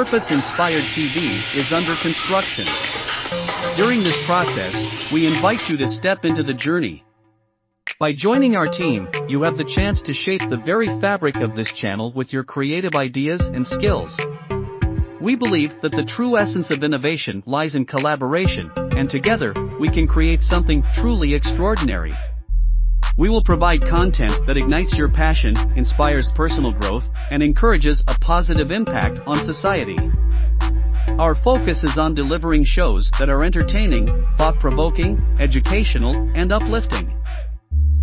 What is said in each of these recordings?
purpose-inspired TV is under construction. During this process, we invite you to step into the journey. By joining our team, you have the chance to shape the very fabric of this channel with your creative ideas and skills. We believe that the true essence of innovation lies in collaboration, and together, we can create something truly extraordinary. We will provide content that ignites your passion, inspires personal growth, and encourages a positive impact on society. Our focus is on delivering shows that are entertaining, thought-provoking, educational, and uplifting.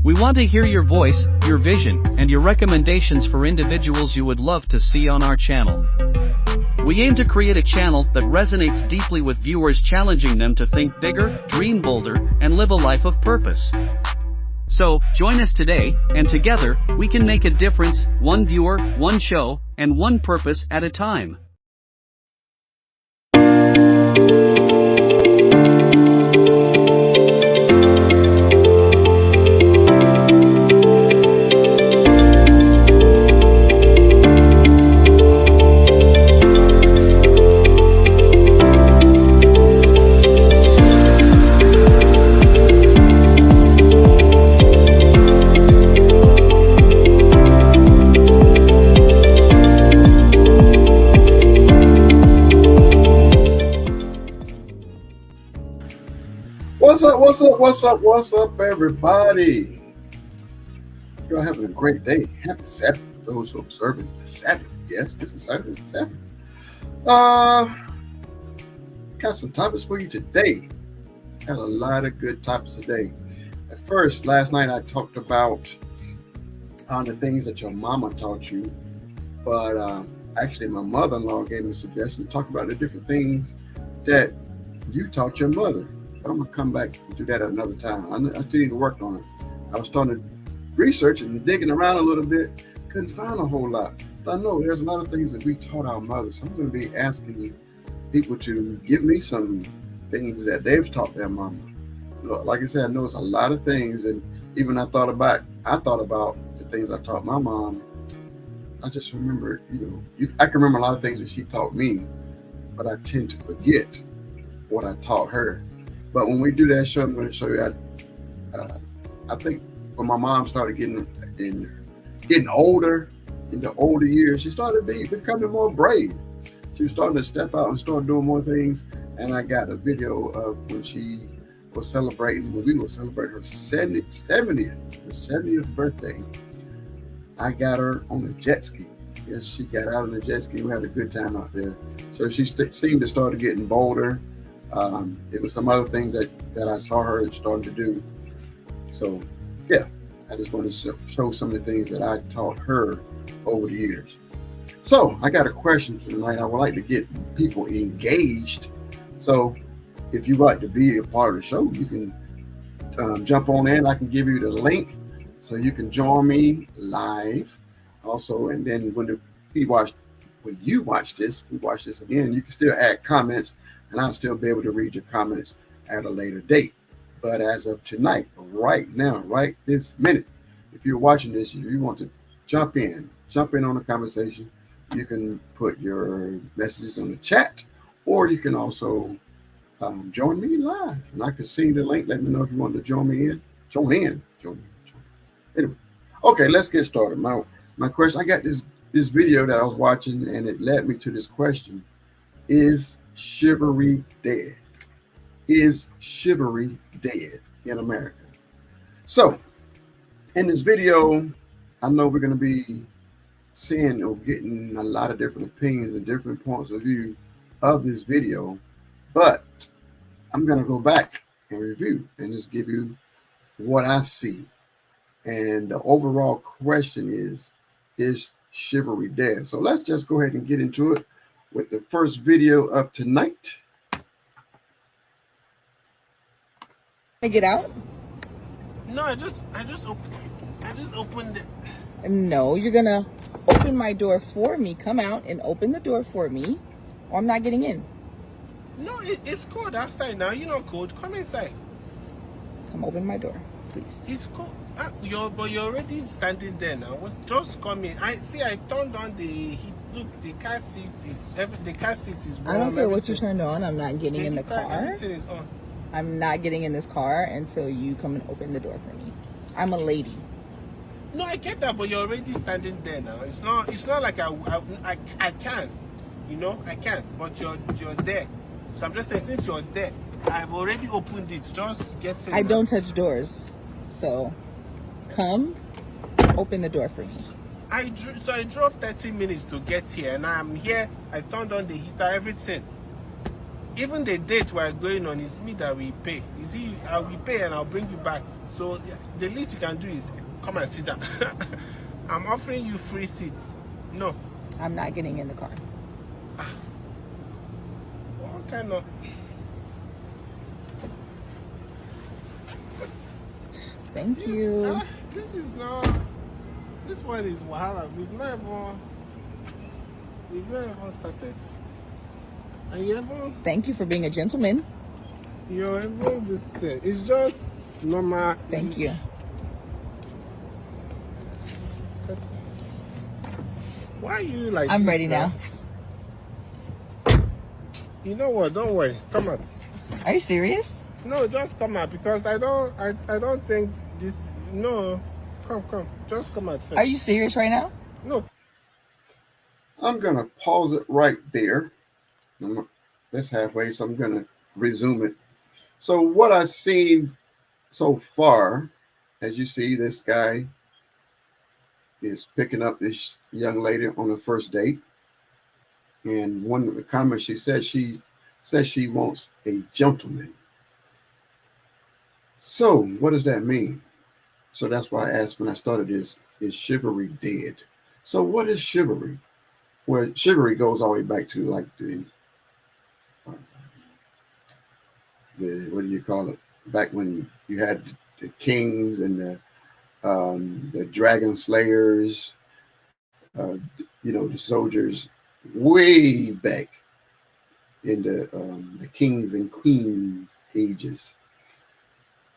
We want to hear your voice, your vision, and your recommendations for individuals you would love to see on our channel. We aim to create a channel that resonates deeply with viewers, challenging them to think bigger, dream bolder, and live a life of purpose. So, join us today, and together, we can make a difference, one viewer, one show, and one purpose at a time. What's up, everybody? You're having a great day. Happy Sabbath for those who are observing the Sabbath. Yes, this is Saturday, Sabbath. Got some topics for you today. Got a lot of good topics today. At first, last night I talked about the things that your mama taught you, but actually my mother-in-law gave me a suggestion to talk about the different things that you taught your mother. I'm going to come back and do that at another time. I still need to work on it. I was starting to research and digging around a little bit. Couldn't find a whole lot. But I know there's a lot of things that we taught our mothers. I'm going to be asking people to give me some things that they've taught their mama. Like I said, I know it's a lot of things. And even I thought about the things I taught my mom. I just remember, I can remember a lot of things that she taught me, but I tend to forget what I taught her. But when we do that show, I'm going to show you. I think when my mom started getting older, in the older years, she started becoming more brave. She was starting to step out and start doing more things. And I got a video of when we were celebrating her 70th birthday. I got her on a jet ski. Yes, she got out on a jet ski. We had a good time out there. So she seemed to start getting bolder. It was some other things that I saw her starting to do. So, yeah, I just want to show some of the things that I taught her over the years. So, I got a question for tonight. I would like to get people engaged. So, if you'd like to be a part of the show, you can jump on in. I can give you the link so you can join me live. Also, and then when you watch this again, you can still add comments. And I'll still be able to read your comments at a later date. But as of tonight, right now, right this minute, if you're watching this, if you want to jump in on the conversation, you can put your messages on the chat, or you can also join me live. And I can see the link. Let me know if you want to join me. Anyway, okay, let's get started. My question, I got this video that I was watching, and it led me to this question. Is Chelvery dead? Is Chelvery dead in America? So, in this video, I know we're going to be seeing or getting a lot of different opinions and different points of view of this video, but I'm going to go back and review and just give you what I see. And the overall question is Chelvery dead? So let's just go ahead and get into it with the first video of tonight. Get out? No, I just opened it. No, you're gonna open my door for me. Come out and open the door for me, or I'm not getting in. No, it's cold outside now. You're not cold. Come inside. Come open my door, please. It's cold. But you're already standing there now. Just come in. I turned on the heat Look, the car seat is I warm. don't care what you everything. turned on. I'm not getting The in the heater, car. everything is on. I'm not getting in this car until you come and open the door for me. I'm a lady. No, I get that, but you're already standing there now. It's not like I can, I can, but you're there. So I'm just saying, since you're there, I've already opened it. Just get in. I now. don't touch doors. So come open the door for me. I drove 30 minutes to get here, and I'm here. I turned on the heater, everything. Even the date we're going on is me that we pay. Is it? I will pay and I'll bring you back. So the least you can do is come and sit down. I'm offering you free seats. No. I'm not getting in the car. What kind of? Thank you. This is not. This one is wahala. We've not even started. And Thank you for being a gentleman. you're even this thing. It's just normal. Thank you. Why are you like I'm this, ready now. You know what? Don't worry. Come out. Are you serious? No, just come out because I don't think this. No, come. Just come out first. Are you serious right now? No. I'm going to pause it right there. That's halfway, so I'm going to resume it. So what I've seen so far, as you see, this guy is picking up this young lady on the first date. And one of the comments she says she wants a gentleman. So what does that mean? So that's why I asked when I started this, is chivalry dead? So what is chivalry? Well, chivalry goes all the way back to like the what do you call it? Back when you had the kings and the dragon slayers, the soldiers way back in the kings and queens ages,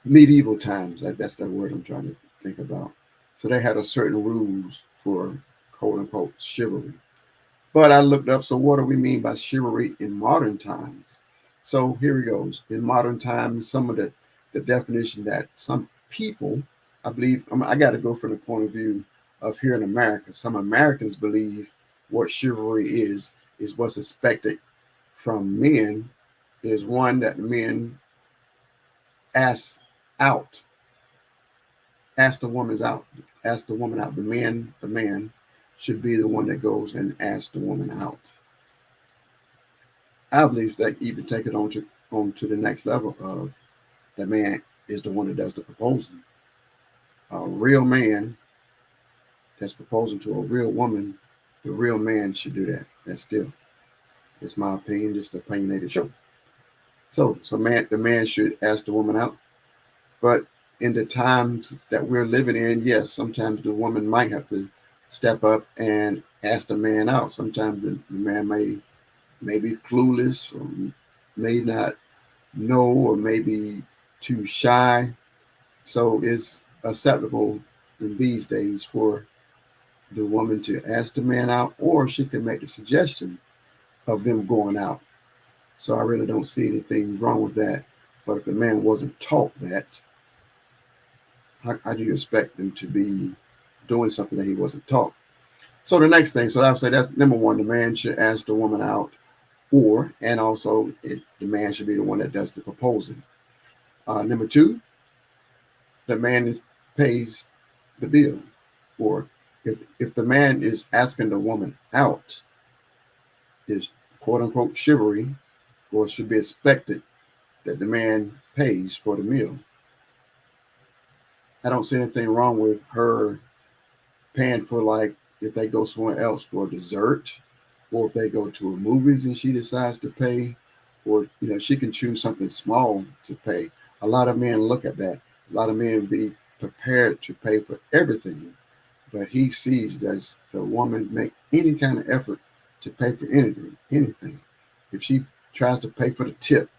medieval times. That's the word I'm trying to think about. So they had a certain rules for quote unquote chivalry. But I looked up, so what do we mean by chivalry in modern times? So here it goes. In modern times, some of the definition that some people, I believe, I got to go from the point of view of here in America. Some Americans believe what chivalry is what's expected from men is one that men ask the woman out. The man should be the one that goes and asks the woman out. I believe that even take it on to the next level of the man is the one that does the proposing. A real man that's proposing to a real woman, the real man should do that. That's still, it's my opinion, just an opinionated show. So the man should ask the woman out. But in the times that we're living in, yes, sometimes the woman might have to step up and ask the man out. Sometimes the man may be clueless or may not know or may be too shy. So it's acceptable in these days for the woman to ask the man out, or she can make the suggestion of them going out. So I really don't see anything wrong with that. But if the man wasn't taught that, how do you expect him to be doing something that he wasn't taught? So the next thing, so I would say that's number one, the man should ask the woman out, and also the man should be the one that does the proposing. Number two, the man pays the bill. Or if the man is asking the woman out, is quote unquote chivalry, or should be expected that the man pays for the meal. I don't see anything wrong with her paying for, like, if they go somewhere else for dessert, or if they go to a movies and she decides to pay, or she can choose something small to pay. A lot of men look at that. A lot of men be prepared to pay for everything, but he sees that the woman make any kind of effort to pay for anything. If she tries to pay for the tip,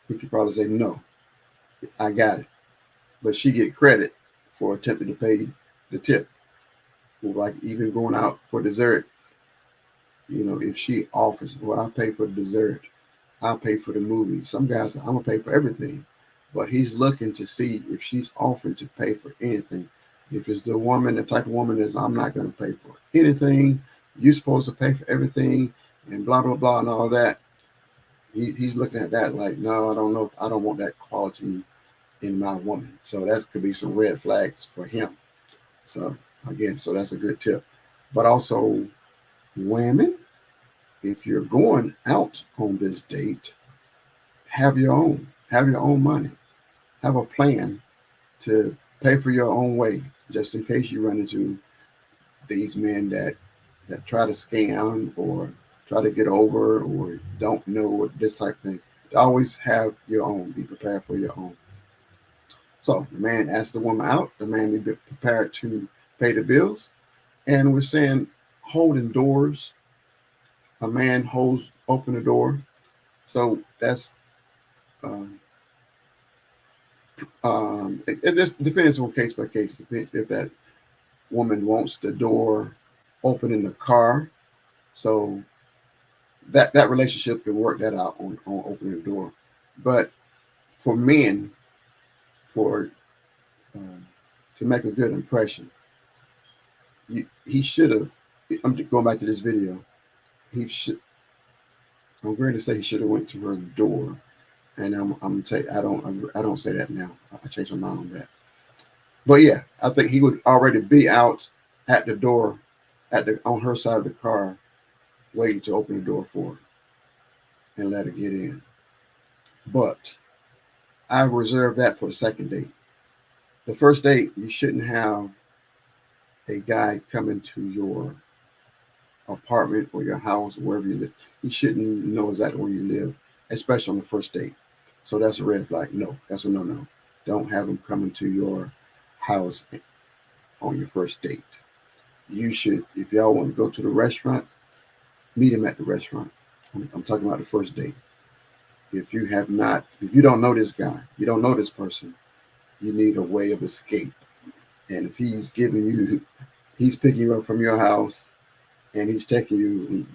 he could probably say, no, I got it. But she get credit for attempting to pay the tip. Or like even going out for dessert, You know, if she offers, well, I'll pay for the dessert, I'll pay for the movie. Some guys, I'm gonna pay for everything, but he's looking to see if she's offering to pay for anything. If it's the woman, the type of woman is, I'm not gonna pay for anything. You're supposed to pay for everything, and blah blah blah and all that. He's looking at that like, no, I don't know, I don't want that quality in my woman. So that could be some red flags for him. So again, so that's a good tip. But also, women, if you're going out on this date, have your own money, have a plan to pay for your own way, just in case you run into these men that try to scam or try to get over or don't know this type of thing. Always have your own. Be prepared for your own. So the man asked the woman out. The man be prepared to pay the bills. And we're saying holding doors. A man holds open the door. So that's um, it just depends on case by case. Depends if that woman wants the door open in the car. So that relationship can work that out on opening the door. But for men, for um, to make a good impression, he should have. I'm going back to this video. He should. I'm going to say he should have went to her door, and I'm gonna tell you, I don't say that now. I changed my mind on that. But yeah, I think he would already be out at the door, on her side of the car, waiting to open the door for her and let her get in. But I reserve that for the second date. The first date, you shouldn't have a guy come into your apartment or your house, or wherever you live. He shouldn't know exactly where you live, especially on the first date. So that's a red flag. No, that's a no. Don't have him come into your house on your first date. You should, if y'all want to go to the restaurant, meet him at the restaurant. I'm talking about the first date. If you don't know this guy, you don't know this person, you need a way of escape. And if he's picking you up from your house and he's taking you,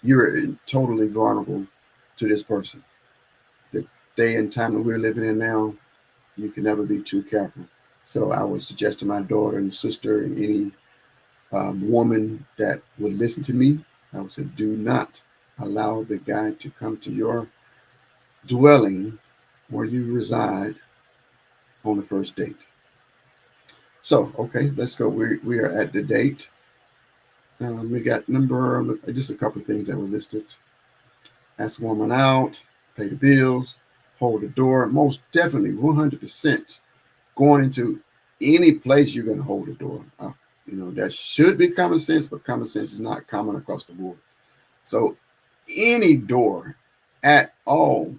you're totally vulnerable to this person. The day and time that we're living in now, you can never be too careful. So I would suggest to my daughter and sister and any woman that would listen to me, I would say, do not allow the guy to come to your dwelling where you reside on the first date. So, okay, let's go. We are at the date. We got just a couple of things that were listed. Ask the woman out, pay the bills, hold the door. Most definitely, 100%, going into any place you're going to hold the door. That should be common sense, but common sense is not common across the board. So any door at all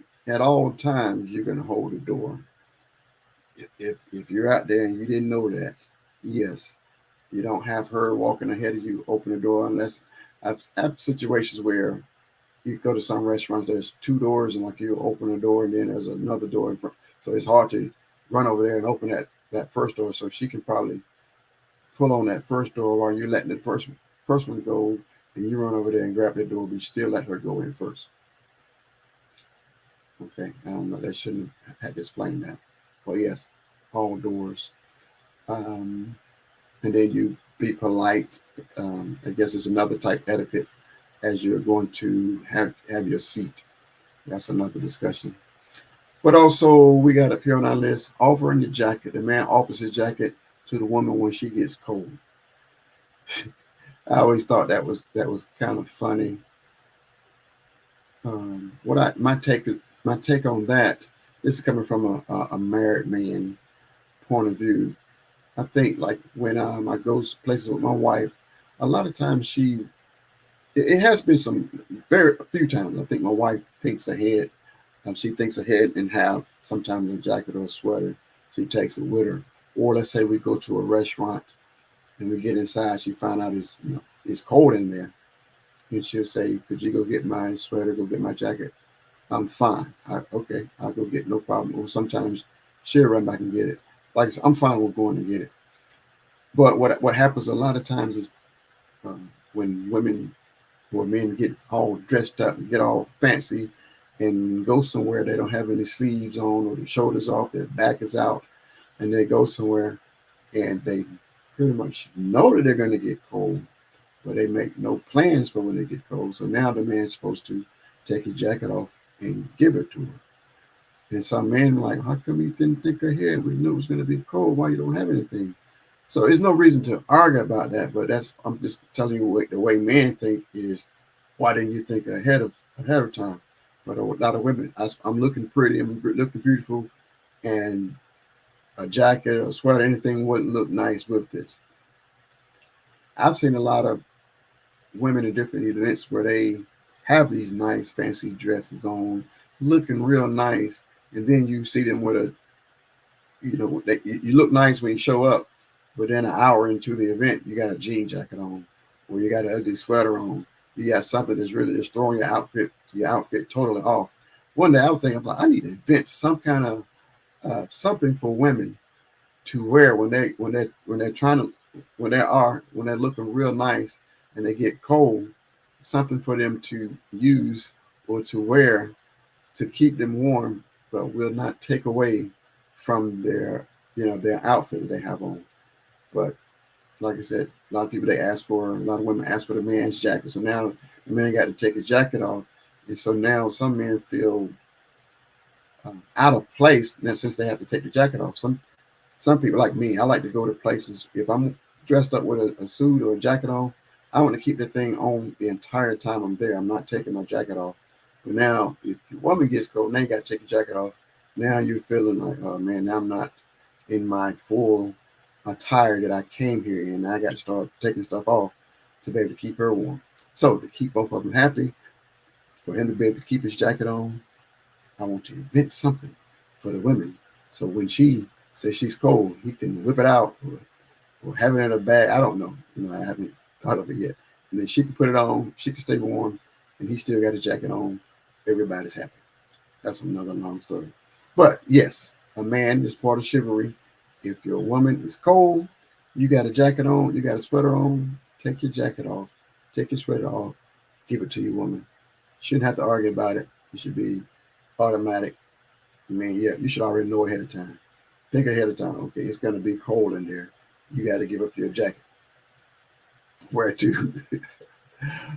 times, you're going to hold the door. If you're out there and you didn't know that, yes, you don't have her walking ahead of you, open the door, unless I've situations where you go to some restaurants, there's two doors, and like you open a door and then there's another door in front. So it's hard to run over there and open that first door. So she can probably pull on that first door while you're letting the first one go, and you run over there and grab the door, but you still let her go in first. Okay, I don't know, that shouldn't have had to explain that. But yes, all doors. And then you be polite. I guess it's another type etiquette as you're going to have your seat. That's another discussion. But also, we got up here on our list, offering the jacket. The man offers his jacket to the woman when she gets cold. I always thought that was kind of funny. My take on that, this is coming from a married man point of view. I think, like, when I go places with my wife, a lot of times it has been a few times, I think my wife thinks ahead. She thinks ahead and have sometimes a jacket or a sweater. She takes it with her. Or let's say we go to a restaurant and we get inside, she find out it's cold in there. And she'll say, could you go get my sweater, go get my jacket? I'm fine. Okay, I'll go get, no problem. Or sometimes she'll run back and get it. Like I said, I'm fine with going to get it. But what happens a lot of times is when women where men get all dressed up and get all fancy and go somewhere they don't have any sleeves on or the shoulders off, their back is out, and they go somewhere and they pretty much know that they're going to get cold, but they make no plans for when they get cold. So now the man's supposed to take his jacket off and give it to her. And some men like, how come you didn't think ahead? We knew it was going to be cold. Why you don't have anything? So there's no reason to argue about that. But I'm just telling you what the way men think is, why didn't you think ahead of time? But a lot of women, I'm looking pretty, I'm looking beautiful, and a jacket or a sweater, anything wouldn't look nice with this. I've seen a lot of women in different events where they have these nice fancy dresses on, looking real nice, and then you see them with a, you look nice when you show up, but then an hour into the event, you got a jean jacket on, or you got an ugly sweater on. You got something that's really just throwing your outfit totally off. One day I was thinking, I need to invent some kind of something for women to wear when they're looking real nice and they get cold, something for them to use or to wear to keep them warm, but will not take away from their outfit that they have on. But like I said, a lot of women ask for the man's jacket. So now the man got to take his jacket off. And so now some men feel out of place since they have to take the jacket off. Some people like me, I like to go to places. If I'm dressed up with a suit or a jacket on, I want to keep the thing on the entire time I'm there. I'm not taking my jacket off. But now, if your woman gets cold, now you got to take your jacket off. Now you're feeling like, oh man, now I'm not in my full attire that I came here in. I got to start taking stuff off to be able to keep her warm. So to keep both of them happy, for him to be able to keep his jacket on, I want to invent something for the women. So when she says she's cold, he can whip it out or have it in a bag. I don't know. I haven't thought of it yet. And then she can put it on. She can stay warm, and he still got a jacket on. Everybody's happy. That's another long story. But yes, a man is part of chivalry. If your woman is cold, you got a jacket on, you got a sweater on, take your jacket off, take your sweater off, give it to your woman. You shouldn't have to argue about it. It should be automatic. I mean, yeah, you should already know ahead of time. Think ahead of time. Okay, it's going to be cold in there. You got to give up your jacket. Where to?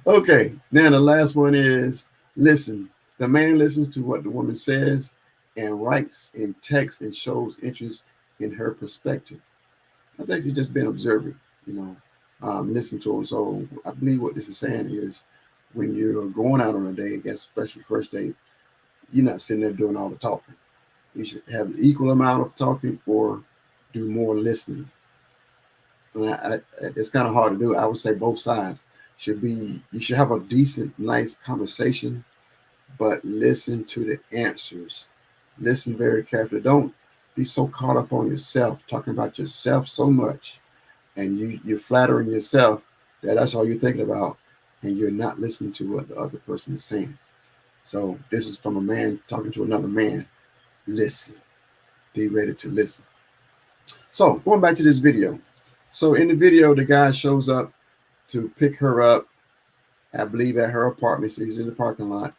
Okay, now the last one is listen. The man listens to what the woman says and writes in text and shows interest in her perspective. I think you've just been observing, listen to them. So I believe what this is saying is when you're going out on a date, I guess especially first date, you're not sitting there doing all the talking. You should have an equal amount of talking or do more listening. And it's kind of hard to do. I would say both sides you should have a decent, nice conversation, but listen to the answers. Listen very carefully. Don't be so caught up on yourself, talking about yourself so much, and you're flattering yourself that's all you're thinking about, and you're not listening to what the other person is saying. So this is from a man talking to another man. Listen. Be ready to listen. So going back to this video. So in the video, the guy shows up to pick her up, I believe at her apartment. So he's in the parking lot.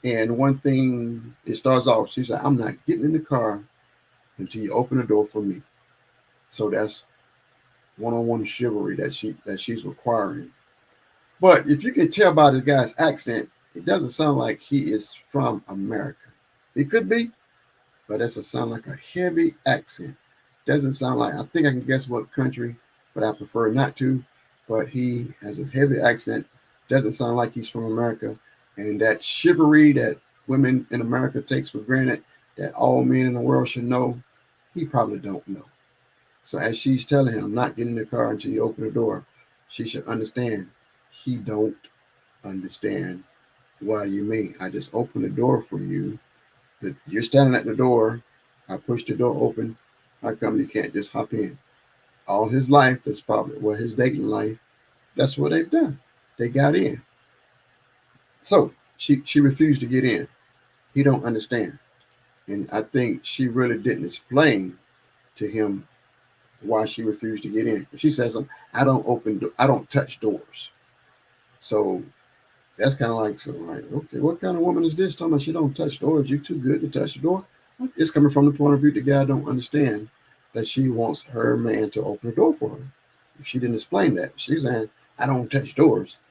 And one thing, it starts off, she said, I'm not getting in the car until you open the door for me. So that's one-on-one chivalry that she's requiring. But if you can tell by the guy's accent, it doesn't sound like he is from America. It could be, but it doesn't sound like a heavy accent. Doesn't sound like, I think I can guess what country, but I prefer not to. But he has a heavy accent. Doesn't sound like he's from America. And that chivalry that women in America takes for granted, that all men in the world should know, he probably don't know. So as she's telling him, not get in the car until you open the door, she should understand he don't understand what you mean. I just opened the door for you. That you're standing at the door. I pushed the door open. How come you can't just hop in? All his life, that's probably his dating life, that's what they've done. They got in. So she refused to get in. He don't understand. And I think she really didn't explain to him why she refused to get in. She says, I don't touch doors. So That's kind of like, so like, okay, what kind of woman is this? Talking about she don't touch doors. You too good to touch the door. It's coming from the point of view the guy don't understand that she wants her man to open the door for her. If she didn't explain that, she's saying, I don't touch doors.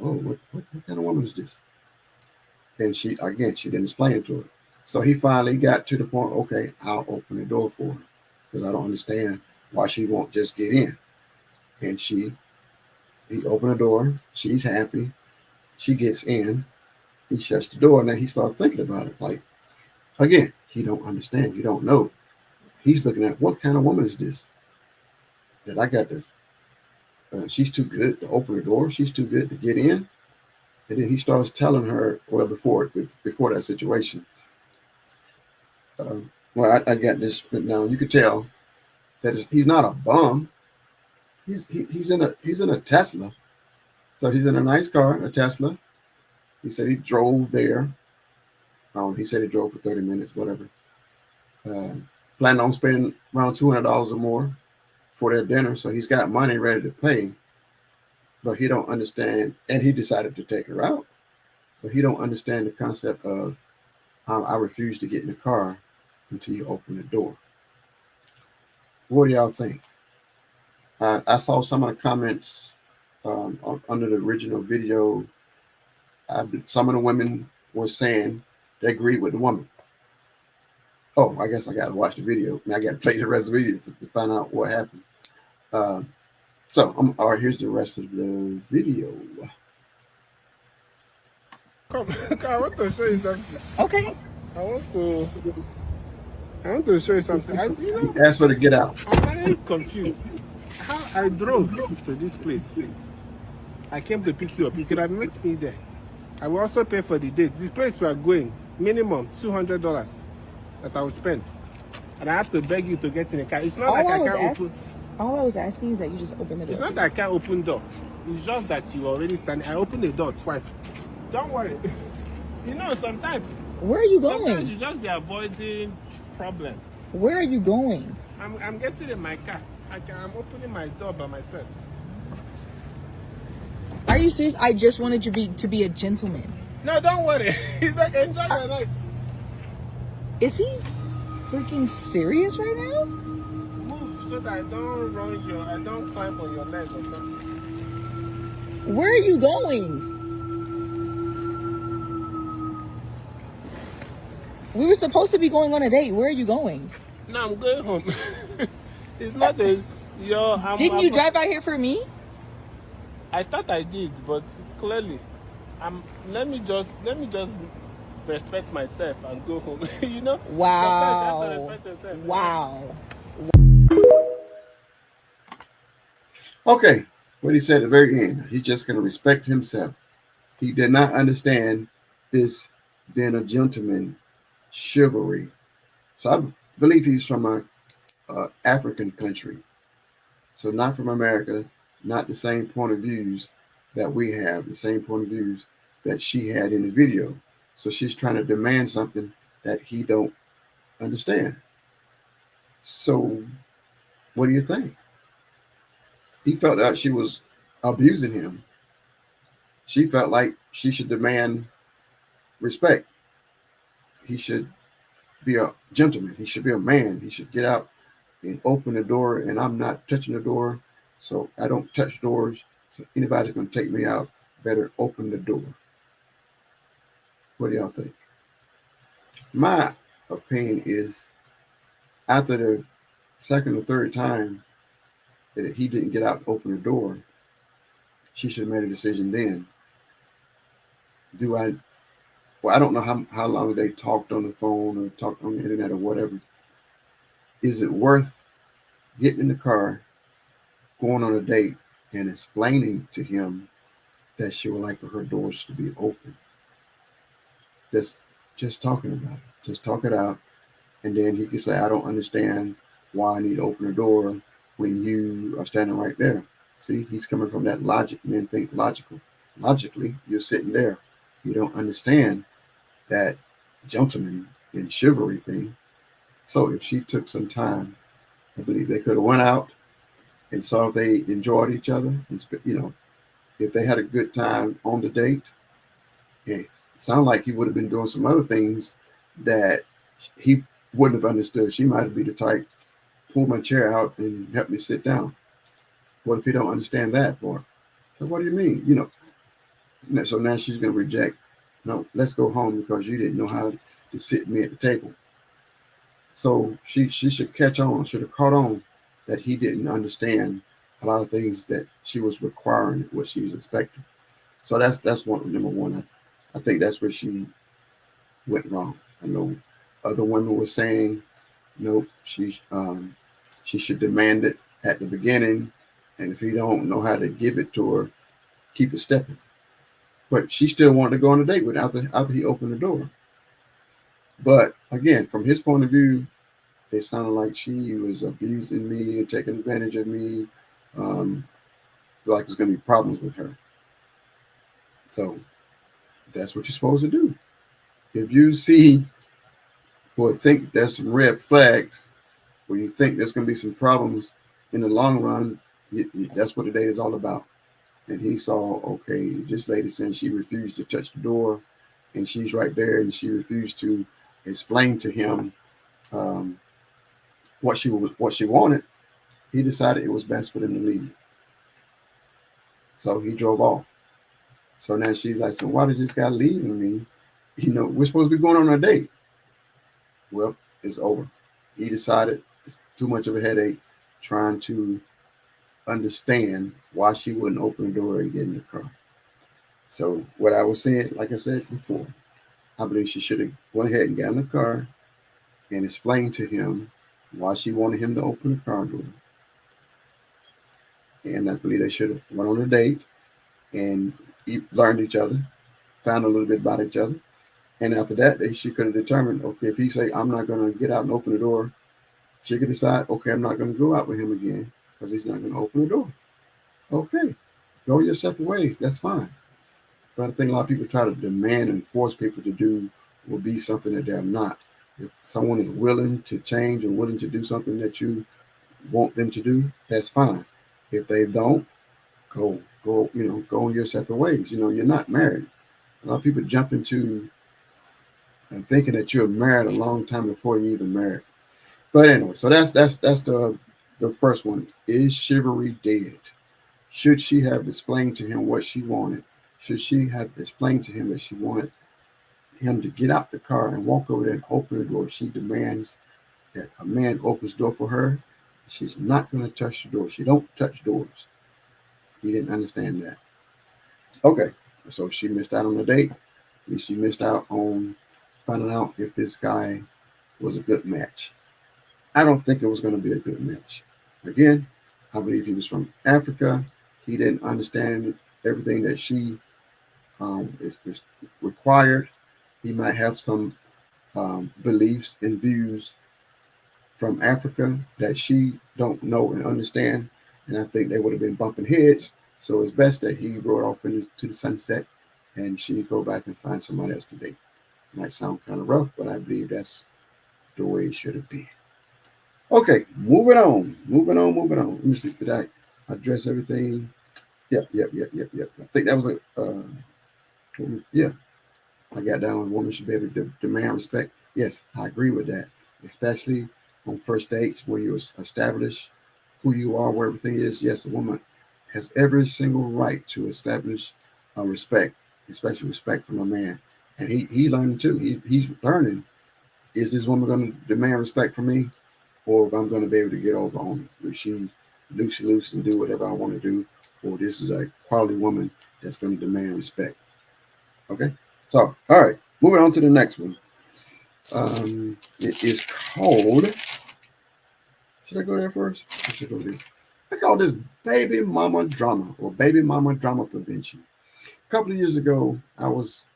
Oh, what kind of woman is this? And she didn't explain it to her. So he finally got to the point, okay, I'll open the door for her because I don't understand why she won't just get in. And he opened the door. She's happy. She gets in. He shuts the door, and then he starts thinking about it. Like, again, he don't understand. He don't know. He's looking at, what kind of woman is this? That I got to, she's too good to open the door. She's too good to get in. And then he starts telling her, well, before that situation, I got this now. You could tell that he's not a bum. He's in a Tesla. So he's in a nice car, a Tesla. He said he drove there. He said he drove for 30 minutes, whatever. Planning on spending around $200 or more for their dinner. So he's got money ready to pay, but he don't understand. And he decided to take her out, but he don't understand the concept of I refuse to get in the car until you open the door. What do y'all think? I saw some of the comments under the original video. Some of the women were saying they agreed with the woman. Oh, I guess I got to watch the video. And I got to play the rest of the video to find out what happened. All right, here's the rest of the video. Come, I want to show you something. Okay. I want to show you something. Ask her to get out. I'm very confused. How I drove to this place. I came to pick you up. You could have met me there. I will also pay for the date. This place we are going, minimum $200 that I will spend. And I have to beg you to get in the car. It's not like I can't open. All I was asking is that you just open the door. It's not that I can't open door. It's just that you already standing. I opened the door twice. Don't worry. You know, sometimes. Where are you going? Sometimes you just be avoiding problem. Where are you going? I'm getting in my car. I'm opening my door by myself. Are you serious? I just wanted you to be a gentleman. No, don't worry. He's like, enjoy your night. Is he freaking serious right now? Move so that I don't climb on your leg or something. Where are you going? We were supposed to be going on a date. Where are you going? No, I'm going home. It's not Didn't you drive out here for me? I thought I did, but clearly, let me just respect myself and go home. You know? Wow. Wow. Okay, what he said at the very end, he's just going to respect himself. He did not understand this being a gentleman chivalry. So I believe he's from a African country. So not from America, not the same point of views that we have, the same point of views that she had in the video. So she's trying to demand something that he don't understand. So what do you think? He felt that she was abusing him. She felt like she should demand respect. He should be a gentleman. He should be a man. He should get out and open the door, and I'm not touching the door. So I don't touch doors. So anybody's going to take me out, better open the door. What do y'all think? My opinion is after the second or third time that he didn't get out and open the door, she should have made a decision then. I don't know how long they talked on the phone or talked on the internet or whatever. Is it worth getting in the car, going on a date, and explaining to him that she would like for her doors to be open? Just talking about it. Just talk it out. And then he could say, I don't understand why I need to open the door when you are standing right there. See, he's coming from that logic. Men think logical. Logically, you're sitting there. You don't understand that gentleman and chivalry thing. So if she took some time, I believe they could have went out and saw if they enjoyed each other and if they had a good time on the date, it sounded like he would have been doing some other things that he wouldn't have understood. She might have been the type, pull my chair out and help me sit down. What if he don't understand that part? So what do you mean? So now she's going to reject. No, let's go home because you didn't know how to sit me at the table. So she should catch on, should have caught on that he didn't understand a lot of things that she was requiring, what she was expecting. So that's one number one. I think that's where she went wrong. I know other women were saying, nope, she should demand it at the beginning, and if he don't know how to give it to her, keep it stepping. But she still wanted to go on a date with after he opened the door. But again, from his point of view, it sounded like she was abusing me and taking advantage of me. Like there's going to be problems with her. So that's what you're supposed to do. If you see or think there's some red flags, or you think there's going to be some problems in the long run, that's what the date is all about. And he saw, okay, this lady saying she refused to touch the door, and she's right there, and she refused to explain to him what she wanted. He decided it was best for them to leave. So he drove off. So now she's like, so why did this guy leave me? We're supposed to be going on a date. Well, it's over. He decided it's too much of a headache trying to understand why she wouldn't open the door and get in the car. So what I was saying, like I said before, I believe she should have went ahead and got in the car and explained to him why she wanted him to open the car door. And I believe they should have went on a date and learned each other, found a little bit about each other. And after that, she could have determined, okay, if he say, I'm not going to get out and open the door, she could decide, okay, I'm not going to go out with him again because he's not going to open the door. Okay, go your separate ways. That's fine. But I think a lot of people try to demand and force people to do will be something that they're not. If someone is willing to change and willing to do something that you want them to do, that's fine. If they don't, go on your separate ways. You're not married. A lot of people jump into thinking that you're married a long time before you even married. But anyway, so that's the first one. Is Chivalry dead? Should she have explained to him what she wanted? Should she have explained to him that she wanted him to get out the car and walk over there and open the door? She demands that a man opens the door for her. She's not going to touch the door. She don't touch doors. He didn't understand that. Okay, so she missed out on the date. She missed out on finding out if this guy was a good match. I don't think it was going to be a good match. Again, I believe he was from Africa. He didn't understand everything that she is required. He might have some beliefs and views from Africa that she don't know and understand. And I think they would have been bumping heads. So it's best that he rode off into the sunset and she go back and find somebody else to date. Might sound kind of rough, but I believe that's the way it should have been. Okay, moving on. Let me see, did I address everything? Yep. I think that was yeah. I got down on women should be able to demand respect. Yes, I agree with that, especially on first dates where you establish who you are, where everything is. Yes, the woman has every single right to establish respect, especially respect from a man. And he learned too. He's learning. Is this woman going to demand respect from me, or if I'm going to be able to get over on her? If she loose and do whatever I want to do, or this is a quality woman that's going to demand respect. Okay. So, all right, moving on to the next one. It is called. Should I go there first? I should go there. I call this baby mama drama or baby mama drama prevention. A couple of years ago, I was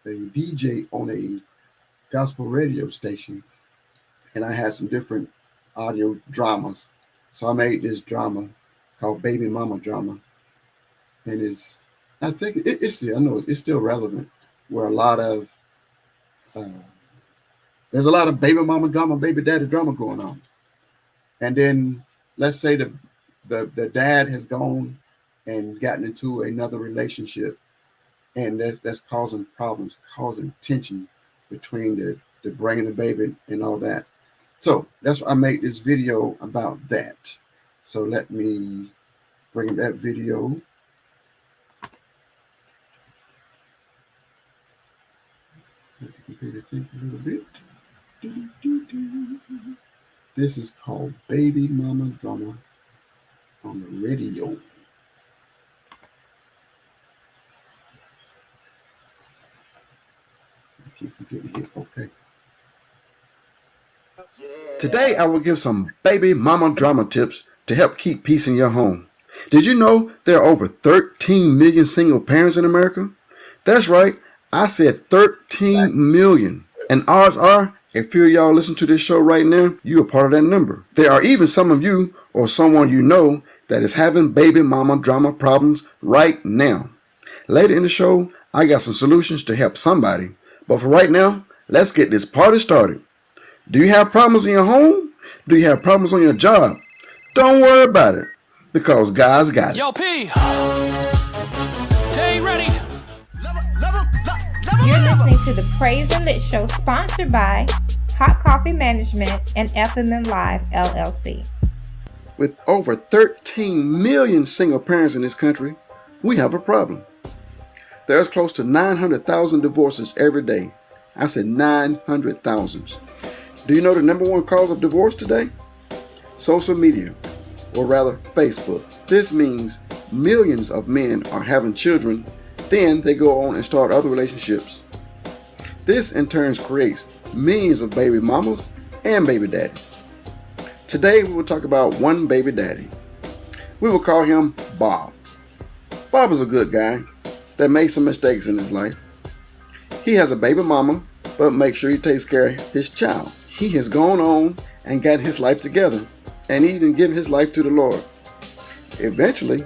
a DJ on a gospel radio station, and I had some different audio dramas. So I made this drama called Baby Mama Drama, and I think it's still relevant. Where there's a lot of baby mama drama, baby daddy drama going on, and then let's say the dad has gone and gotten into another relationship, and that's causing problems, causing tension between the bringing the baby and all that. So that's why I made this video about that. So let me bring that video. Let me compare the thing a little bit. This is called Baby Mama Drama on the radio. I keep forgetting to hit okay. Today I will give some baby mama drama tips to help keep peace in your home. Did you know there are over 13 million single parents in America? That's right, I said 13 million. And odds are, if few of y'all listen to this show right now, you are part of that number. There are even some of you or someone you know that is having baby mama drama problems right now. Later in the show, I got some solutions to help somebody. But for right now, let's get this party started. Do you have problems in your home? Do you have problems on your job? Don't worry about it, because God's got it. Yo, P. Jay, ready? You're listening to the Praise and Lit Show, sponsored by Hot Coffee Management and FMM Live LLC. With over 13 million single parents in this country, we have a problem. There's close to 900,000 divorces every day. I said 900,000. Do you know the number one cause of divorce today? Social media, or rather Facebook. This means millions of men are having children, then they go on and start other relationships. This in turn creates millions of baby mamas and baby daddies. Today we will talk about one baby daddy. We will call him Bob. Bob is a good guy that made some mistakes in his life. He has a baby mama, but make sure he takes care of his child. He has gone on and got his life together and even given his life to the Lord. Eventually,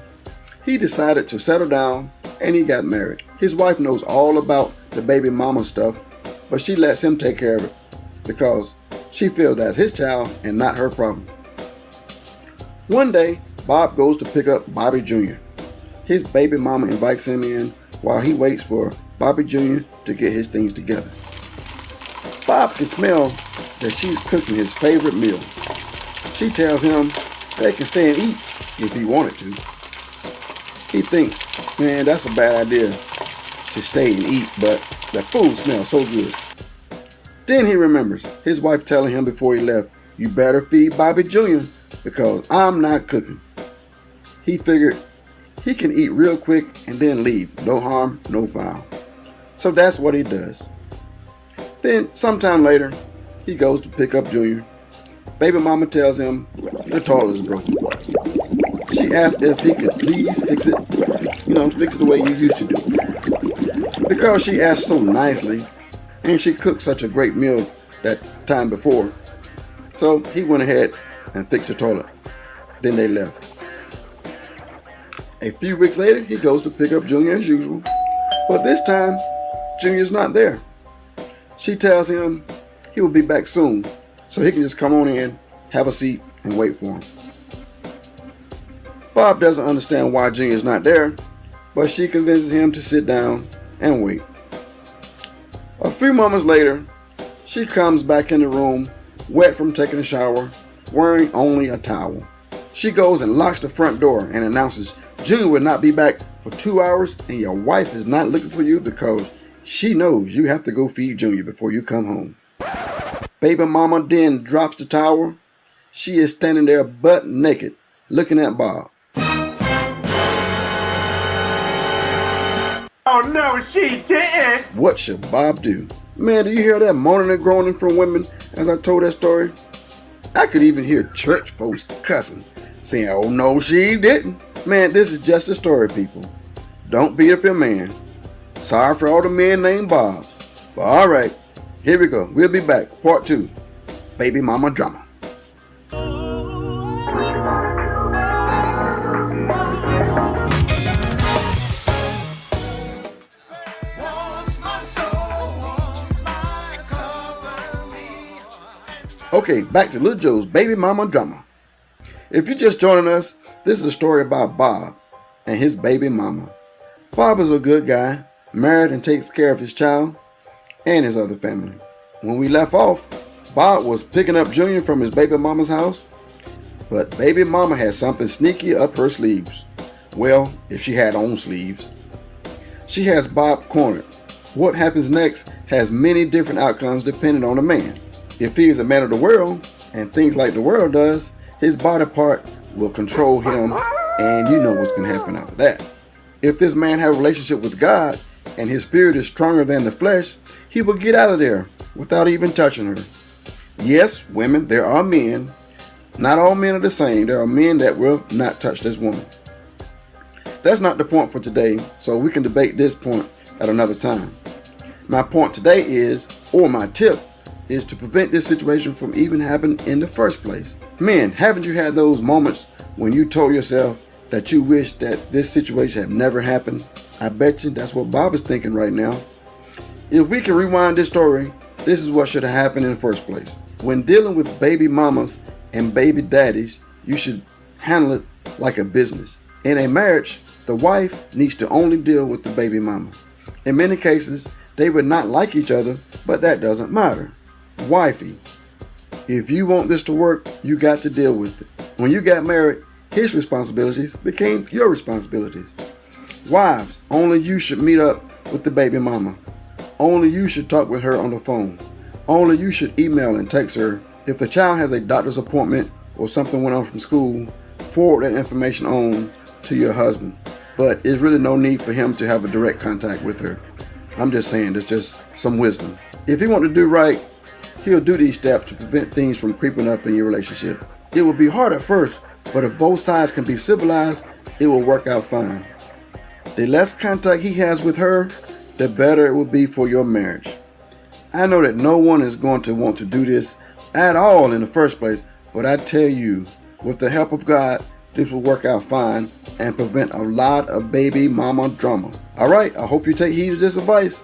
he decided to settle down and he got married. His wife knows all about the baby mama stuff, but she lets him take care of it because she feels that's his child and not her problem. One day, Bob goes to pick up Bobby Jr. His baby mama invites him in while he waits for Bobby Jr. to get his things together. Bob can smell that she's cooking his favorite meal. She tells him they can stay and eat if he wanted to. He thinks, man, that's a bad idea to stay and eat, but the food smells so good. Then he remembers his wife telling him before he left, you better feed Bobby Jr. because I'm not cooking. He figured he can eat real quick and then leave. No harm, no foul. So that's what he does. Then sometime later, he goes to pick up Junior. Baby mama tells him the toilet is broken. She asks if he could please fix it, fix it the way you used to do it. Because she asked so nicely, and she cooked such a great meal that time before. So he went ahead and fixed the toilet. Then they left. A few weeks later, he goes to pick up Junior as usual, but this time, Junior's not there. She tells him he will be back soon, so he can just come on in, have a seat, and wait for him. Bob doesn't understand why Junior's not there, but she convinces him to sit down and wait. A few moments later, she comes back in the room, wet from taking a shower, wearing only a towel. She goes and locks the front door and announces Junior will not be back for 2 hours and your wife is not looking for you because she knows you have to go feed Junior before you come home. Baby mama then drops the towel. She is standing there butt naked, looking at Bob. Oh no, she didn't! What should Bob do? Man, do you hear that moaning and groaning from women as I told that story? I could even hear church folks cussing, saying, oh no, she didn't. Man, this is just a story, people. Don't beat up your man. Sorry for all the men named Bobs. But alright, here we go. We'll be back. Part 2. Baby Mama Drama. Okay, back to Little Joe's Baby Mama Drama. If you're just joining us, this is a story about Bob. and his baby mama. Bob is a good guy, married and takes care of his child and his other family. When we left off, Bob was picking up Junior from his baby mama's house, but baby mama had something sneaky up her sleeves. Well, if she had on sleeves. She has Bob cornered. What happens next has many different outcomes depending on the man. If he is a man of the world and things like the world does, his body part will control him, and you know what's going to happen after that. If this man has a relationship with God and his spirit is stronger than the flesh, he will get out of there without even touching her. Yes, women, there are men. Not all men are the same. There are men that will not touch this woman. That's not the point for today, so we can debate this point at another time. My point today is, or my tip, is to prevent this situation from even happening in the first place. Men, haven't you had those moments when you told yourself that you wish that this situation had never happened? I bet you that's what Bob is thinking right now. If we can rewind this story, this is what should have happened in the first place. When dealing with baby mamas and baby daddies, you should handle it like a business. In a marriage, the wife needs to only deal with the baby mama. In many cases, they would not like each other, but that doesn't matter. Wifey, if you want this to work, you got to deal with it. When you got married, his responsibilities became your responsibilities. Wives, only you should meet up with the baby mama. Only you should talk with her on the phone. Only you should email and text her. If the child has a doctor's appointment or something went on from school, forward that information on to your husband. But there's really no need for him to have a direct contact with her. I'm just saying, there's just some wisdom. If he wants to do right, he'll do these steps to prevent things from creeping up in your relationship. It will be hard at first, but if both sides can be civilized, it will work out fine. The less contact he has with her, the better it will be for your marriage. I know that no one is going to want to do this at all in the first place, but I tell you, with the help of God, this will work out fine and prevent a lot of baby mama drama. All right, I hope you take heed of this advice.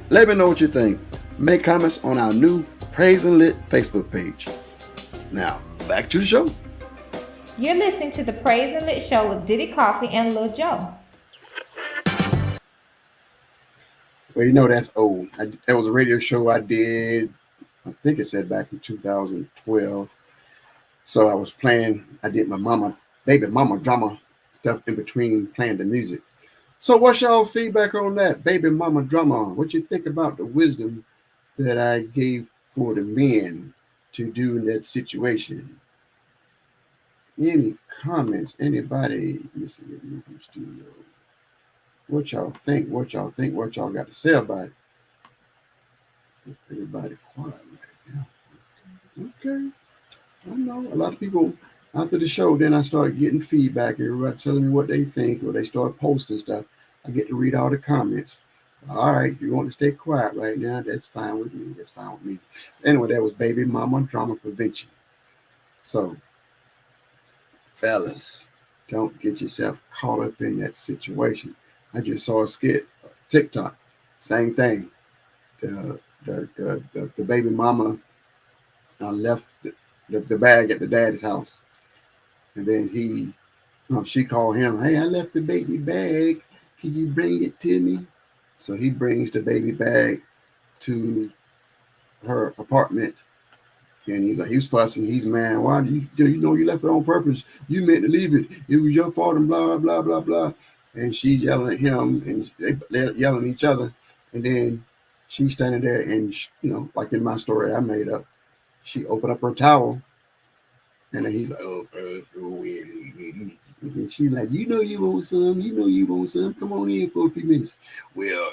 Let me know what you think. Make comments on our new Praise and Lit Facebook page. Now, back to the show. You're listening to the Praise and Lit Show with Diddy Coffee and Lil Joe. Well, you know that's old. That was a radio show I did, I think it said back in 2012. So I did my baby mama drama stuff in between playing the music. So what's y'all feedback on that? Baby mama drama. What you think about the wisdom that I gave for the men to do in that situation? Any comments? Anybody? Let me see. Get me from the studio. What y'all think? What y'all think? What y'all got to say about it? Is everybody quiet right now? Okay. I know a lot of people after the show, then I start getting feedback. Everybody telling me what they think, or they start posting stuff. I get to read all the comments. All right, if you want to stay quiet right now, that's fine with me. That's fine with me. Anyway, that was baby mama drama prevention. So, fellas, don't get yourself caught up in that situation. I just saw a skit, TikTok, same thing. The baby mama left the bag at the daddy's house. And then she called him, hey, I left the baby bag. Can you bring it to me? So he brings the baby bag to her apartment. And he was fussing. He's mad. Why do you know you left it on purpose? You meant to leave it. It was your fault and blah, blah, blah, blah. And she's yelling at him and they're yelling at each other. And then she's standing there and, like in my story I made up, she opened up her towel. And then he's like, oh, weird. And then she's like, you know you want some. Come on in for a few minutes. Well,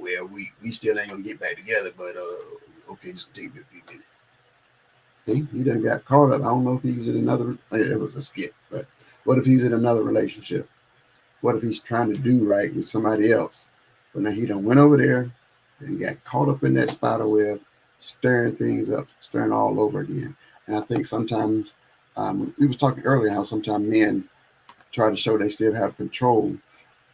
we still ain't gonna get back together, but okay, just take me a few minutes. See, he done got caught up. I don't know if he was in another. It was a skit, but what if he's in another relationship? What if he's trying to do right with somebody else? But now he done went over there and got caught up in that spider web, stirring things up, stirring all over again. And I think sometimes we was talking earlier how sometimes men try to show they still have control.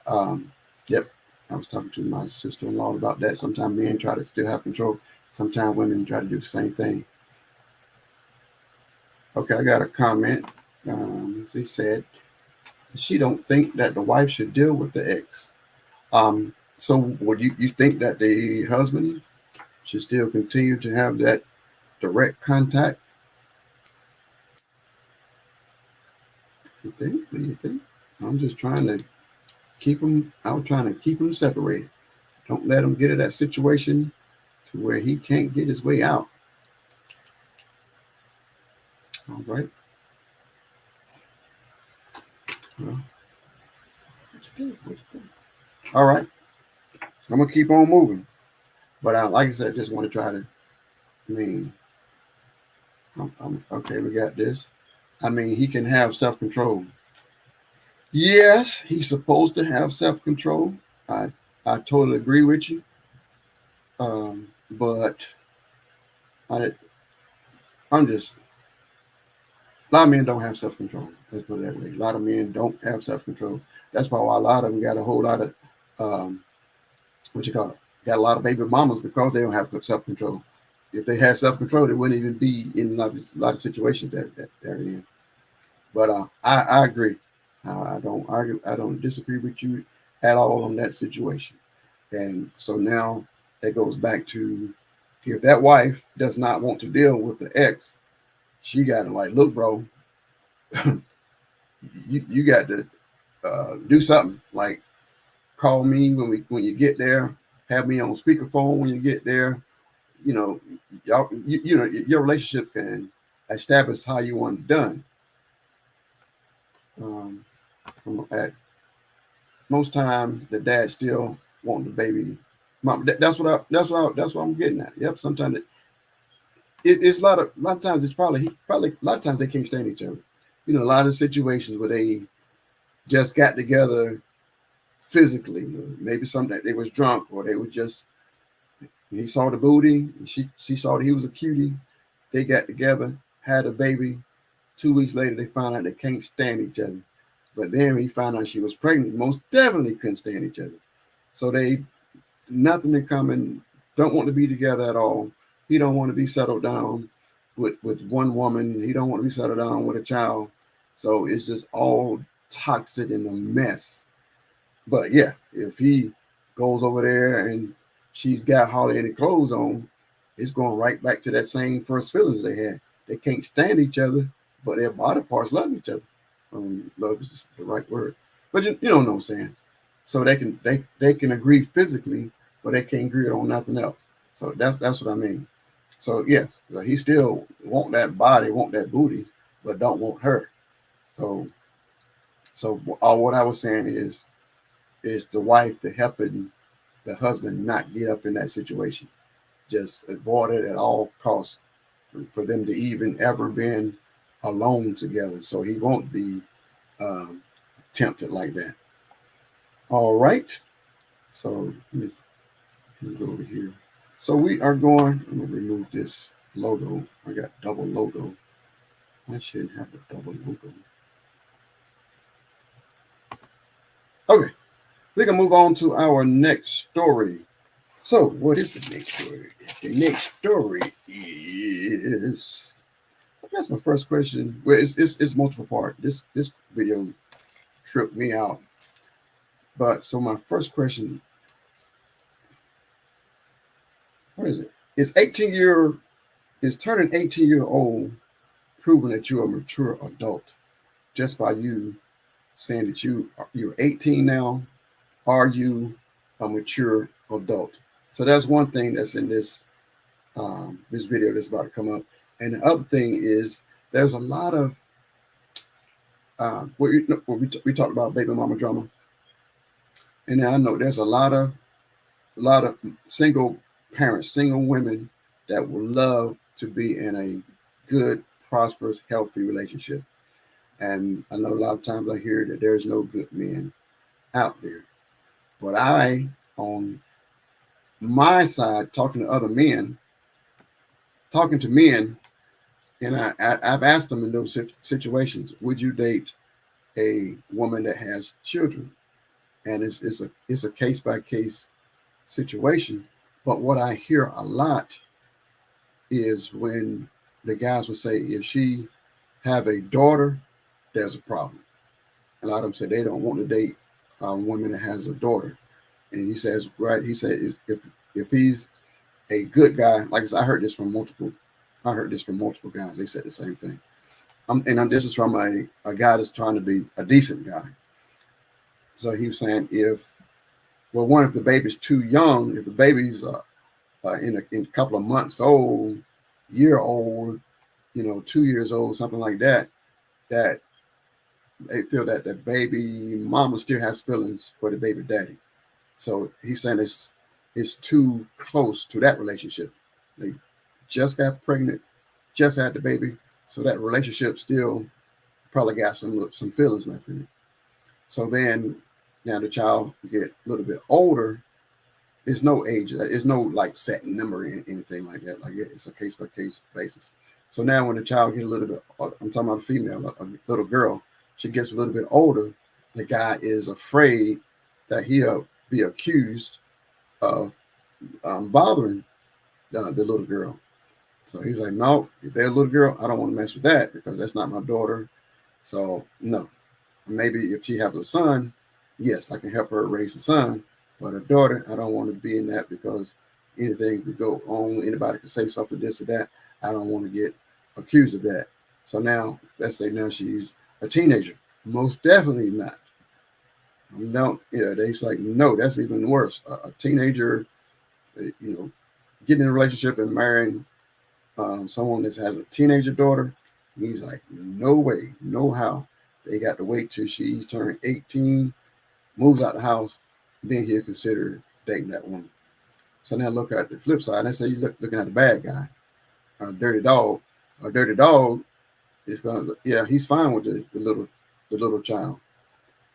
Yep, I was talking to my sister-in-law about that. Sometimes men try to still have control. Sometimes women try to do the same thing. Okay, I got a comment. She said, she don't think that the wife should deal with the ex. So would you think that the husband should still continue to have that direct contact? You think? What do you think? I'm just trying to keep them. I'm trying to keep them separated. Don't let him get to that situation to where he can't get his way out. All right. Well, what you think? What you think? All right. I'm gonna keep on moving, but like I said, I just want to try to. I mean, okay. We got this. I mean, he can have self control. Yes, he's supposed to have self control. I totally agree with you. But I I'm just a lot of men don't have self control. Let's put it that way. A lot of men don't have self control. That's why a lot of them got a whole lot of um, what you call it. Got a lot of baby mamas because they don't have self control. If they had self control, they wouldn't even be in a lot of situations that they're in. But I agree. I don't argue. I don't disagree with you at all on that situation. And so now that goes back to if that wife does not want to deal with the ex, she got to like, look, bro, you got to do something. Like call me when you get there. Have me on speakerphone when you get there. You know, y'all. You know your relationship can establish how you want it done. Um, at most time, the dad still want the baby. Mom, that's what I'm getting at. Yep. Sometimes it's a lot of times it's probably a lot of times they can't stand each other. You know, a lot of situations where they just got together physically. Maybe something they was drunk or they were just he saw the booty. And she saw that he was a cutie. They got together, had a baby. 2 weeks later, they found out they can't stand each other. But then he found out she was pregnant. Most definitely couldn't stand each other. So they nothing in common. Don't want to be together at all. He don't want to be settled down with one woman. He don't want to be settled down with a child. So it's just all toxic and a mess. But yeah, if he goes over there and she's got hardly any clothes on, it's going right back to that same first feelings they had. They can't stand each other, but their body parts love each other. Love is just the right word, but you know what I'm saying. So they can agree physically, but they can't agree on nothing else. So that's what I mean. So yes, he still want that body, want that booty, but don't want her. So all what I was saying is the wife to helping the husband not get up in that situation. Just avoid it at all costs for them to even ever been alone together. So he won't be tempted like that. All right. So let me go over here. So we are going, I'm going to remove this logo. I got double logo. I shouldn't have a double logo. Okay. We can move on to our next story. So what is the next story? The next story is, so that's my first question. Well, it's multiple part. This video tripped me out. But so my first question, what is it? Is turning 18-year-old proving that you're a mature adult just by you saying that you're 18 now? Are you a mature adult? So that's one thing that's in this this video that's about to come up. And the other thing is there's a lot of we talked about baby mama drama, and I know there's a lot of single parents, single women that would love to be in a good, prosperous, healthy relationship. And I know a lot of times I hear that there's no good men out there. But I, on my side, talking to men, and I've asked them in those situations, would you date a woman that has children? And it's a case by case situation. But what I hear a lot is when the guys would say, if she have a daughter, there's a problem. a lot of them said they don't want to date women that has a daughter. And he says, right? He said if he's a good guy, like I said, I heard this from multiple guys. They said the same thing. This is from a guy that's trying to be a decent guy. So he was saying if the baby's too young, if the baby's in a couple of months old, year old, 2 years old, something like that, that they feel that the baby mama still has feelings for the baby daddy. So he's saying it's too close to that relationship. They just got pregnant, just had the baby, so that relationship still probably got some feelings left in it. So then now the child get a little bit older. There's no age, there's no like set number or anything like that. Like it's a case by case basis. So now when the child get a little bit, I'm talking about a female, a little girl, she gets a little bit older, the guy is afraid that he'll be accused of bothering the little girl. So he's like, no, if they're a little girl, I don't want to mess with that because that's not my daughter. So no, maybe if she has a son, yes, I can help her raise a son. But a daughter, I don't want to be in that because anything could go on. Anybody could say something, this or that. I don't want to get accused of that. So now, let's say now she's a teenager. Most definitely not. They's like, no, that's even worse. A teenager, getting in a relationship and marrying someone that has a teenager daughter. He's like, no way, no how. They got to wait till she turned 18, moves out the house, then he'll consider dating that woman. So now look at the flip side. Let's say you're looking at the bad guy, a dirty dog. A dirty dog is he's fine with the little child.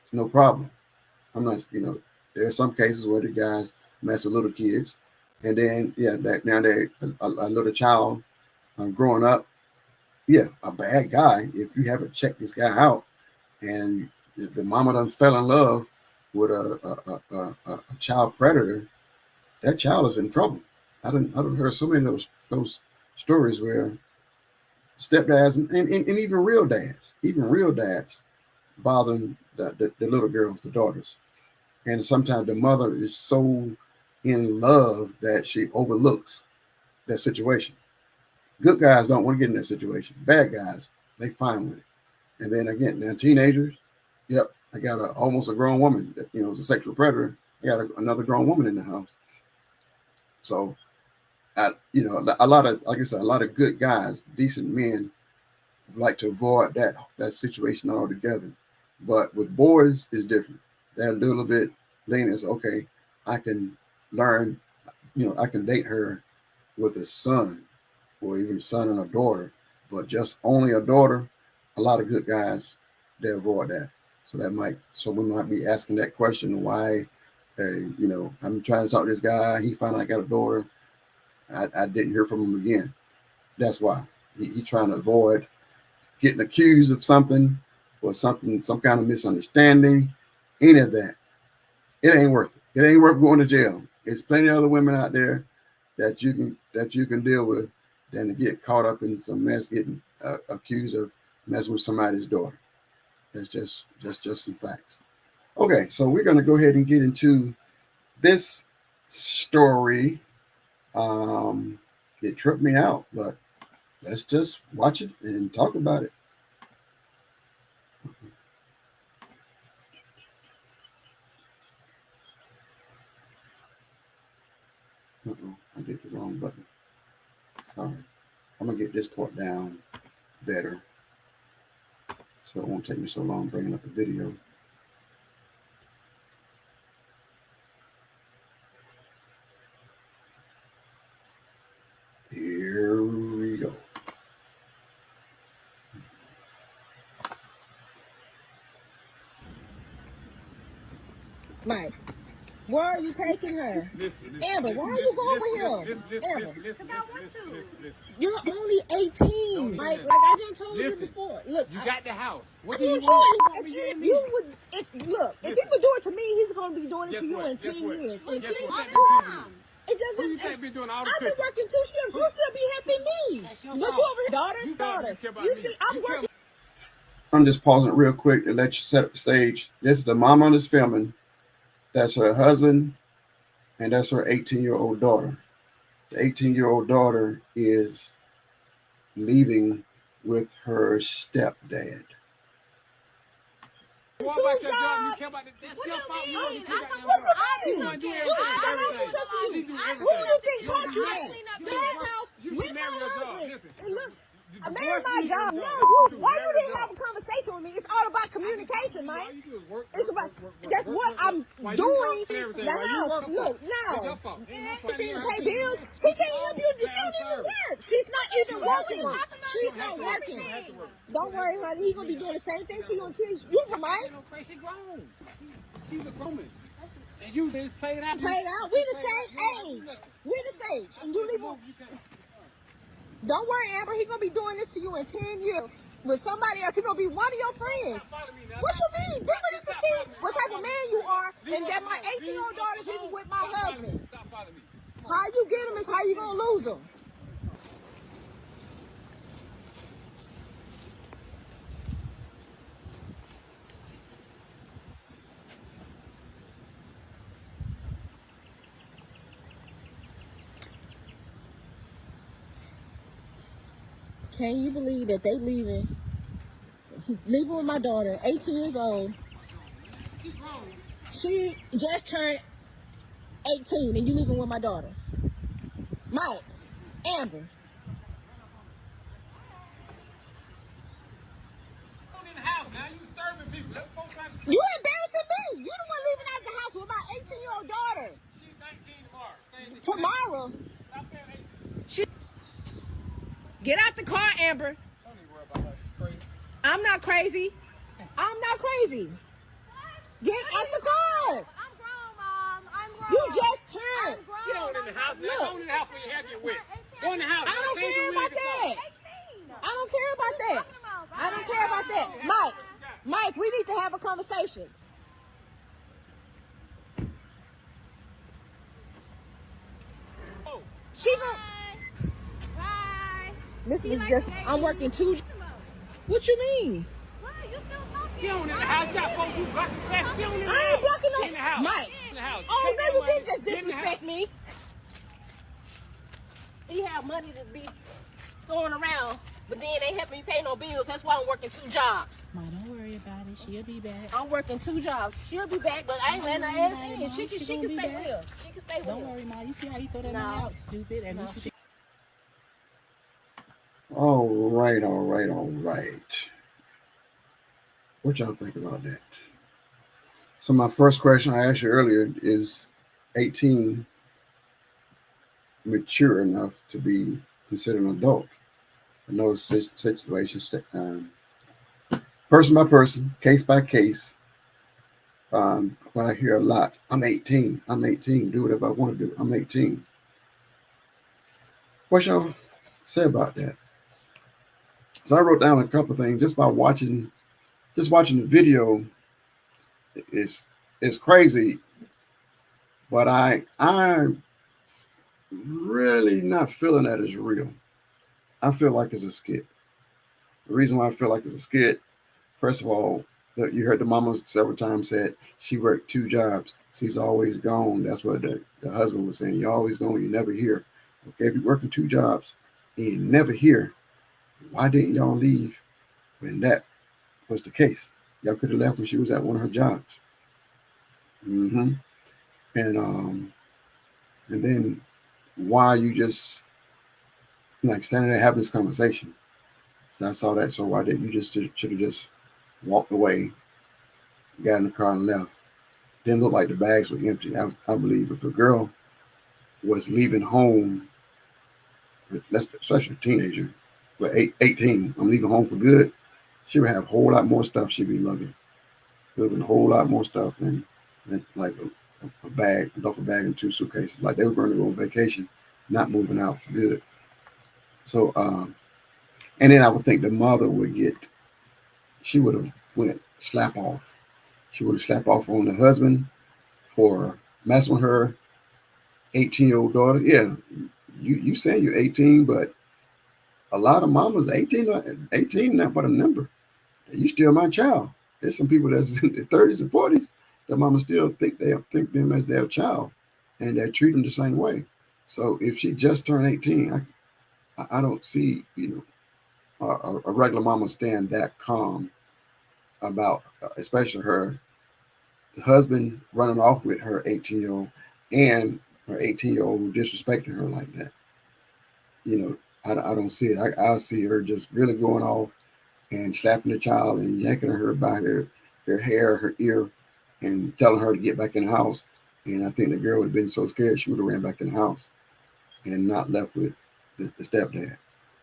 It's no problem. I'm not, there are some cases where the guys mess with little kids, and then now they're a little child growing up. Yeah, a bad guy. If you haven't checked this guy out, and the mama done fell in love with a child predator, that child is in trouble. I done heard so many of those stories where stepdads and even real dads bothering the little girls, the daughters. And sometimes the mother is so in love that she overlooks that situation. Good guys don't want to get in that situation. Bad guys, they fine with it. And then again, now teenagers, yep, I got almost a grown woman that is a sexual predator. I got another grown woman in the house. So, a lot of, like I said, a lot of good guys, decent men, like to avoid that situation altogether. But with boys, it's different. They're a little bit lenient. Okay, I can learn, I can date her with a son or even a son and a daughter, but just only a daughter. A lot of good guys, they avoid that. So we might be asking that question, why, I'm trying to talk to this guy. He finally got a daughter. I didn't hear from him again. That's why he's trying to avoid getting accused of something or some kind of misunderstanding. Any of that, it ain't worth it. It ain't worth going to jail. There's plenty of other women out there that you can deal with than to get caught up in some mess, getting accused of messing with somebody's daughter. That's just some facts. Okay, so we're gonna go ahead and get into this story. It tripped me out, but let's just watch it and talk about it. I did the wrong button. Sorry. I'm gonna get this part down better, so it won't take me so long bringing up the video. Here we go. Mike, where are you taking her? Amber, why are you going with him? Amber, because I want to. You're only 18. Like I just told you before. Look, you got the house. What do do you you want? want? If he would do it to me, he's going to be doing it to you in 10 years. In 10 years. It doesn't. You can't be doing all the I've been working 2 shifts. You should be helping me. But you over here, daughter. You see, I'm working. I'm just pausing it real quick to let you set up the stage. This is the mama that's filming. That's her husband, and that's her 18-year-old daughter. The 18-year-old daughter is leaving with her stepdad. What about your job? You care about the, that's your fault. You want to take out your job. You do everything. Who you think taught you that? You should marry your job. Listen. I married my job. No, why you didn't have a conversation with me? It's all about communication, Mike. It's about that's what I'm doing. The house. Look, now. She didn't pay bills. She can't help you. She don't even work. She's not even working. She's not working. Don't worry, honey. He's gonna be doing the same thing to you until you come, Mike. She's grown. She's a grown man. And you just played out. Played out. We the same age. We're the same age. And you leave him. Don't worry, Amber. He's gonna be doing this to you in 10 years with somebody else. He's gonna be one of your friends. What you mean? People need to see what type of man you are, and that my 18-year-old daughter's even with my husband. How you get him is how you gonna lose him. Can you believe that they leaving? He's leaving with my daughter, 18 years old. She just turned 18 and you leaving with my daughter. Mike, Amber. You embarrassing me. You the one leaving out the house with my 18-year-old daughter. She's 19 Tomorrow. Get out the car, Amber. Don't even worry about her. She's crazy. I'm not crazy. I'm not crazy. Get out the car. I'm grown, Mom. I'm grown. You just turned. I'm grown. Get on in the house. Look. Go in the house when you have your wit. Go in the house. I don't care about that. 18. I don't care about that. I don't care about that. Mike, we need to have a conversation. She gon' Bye. This is just, I'm working two. What you mean? What? You still talking? Get on in the house. You got folks who blocking fast. Get on in the house. I ain't blocking In the house. no. Mike. In the house. Oh, Take no, that you money. didn't just Get in the disrespect house. me. He have money to be throwing around, but then they help me pay no bills. That's why I'm working two jobs. Ma, don't worry about it. She'll be back. I'm working two jobs. She'll be back, but I ain't letting her ass in. She can stay with him. She can stay with Don't him. worry, Ma. You see how you throw that No. money out, stupid? And No. you should All right. What y'all think about that? So my first question I asked you earlier is 18 mature enough to be considered an adult? I know it's situation, person by person, case by case. But I hear a lot. I'm 18. Do whatever I want to do. I'm 18. What y'all say about that? So I wrote down a couple of things just by watching the video. It's crazy, but I really not feeling that is real. I feel like it's a skit. The reason why I feel like it's a skit, first of all, that you heard the mama several times said she worked two jobs. She's always gone. That's what the husband was saying. You're always gone. You're never here. Okay, if you're working two jobs and you're never here, why didn't y'all leave when that was the case? Y'all could have left when she was at one of her jobs. And then why you just like standing there having this conversation? So I saw that. So why didn't you just should have just walked away, got in the car and left? Didn't look like the bags were empty. I believe if a girl was leaving home, especially a teenager, but 18, I'm leaving home for good, she would have a whole lot more stuff she'd be lugging. There would have been a whole lot more stuff than like a bag, a duffel bag and two suitcases. Like they were going to go on vacation, not moving out for good. So, and then I would think the mother she would have went slap off. She would have slapped off on the husband for messing with her 18-year-old daughter. Yeah, you saying you're 18, but a lot of mamas 18 not but a number. You still my child. There's some people that's in their 30s and 40s that mama still think them as their child, and they treat them the same way. So if she just turned 18, I don't see, a regular mama staying that calm about, especially her husband running off with her 18-year-old and her 18-year-old disrespecting her like that. I don't see it. I see her just really going off and slapping the child and yanking her by her hair, her ear, and telling her to get back in the house. And I think the girl would have been so scared she would have ran back in the house and not left with the stepdad.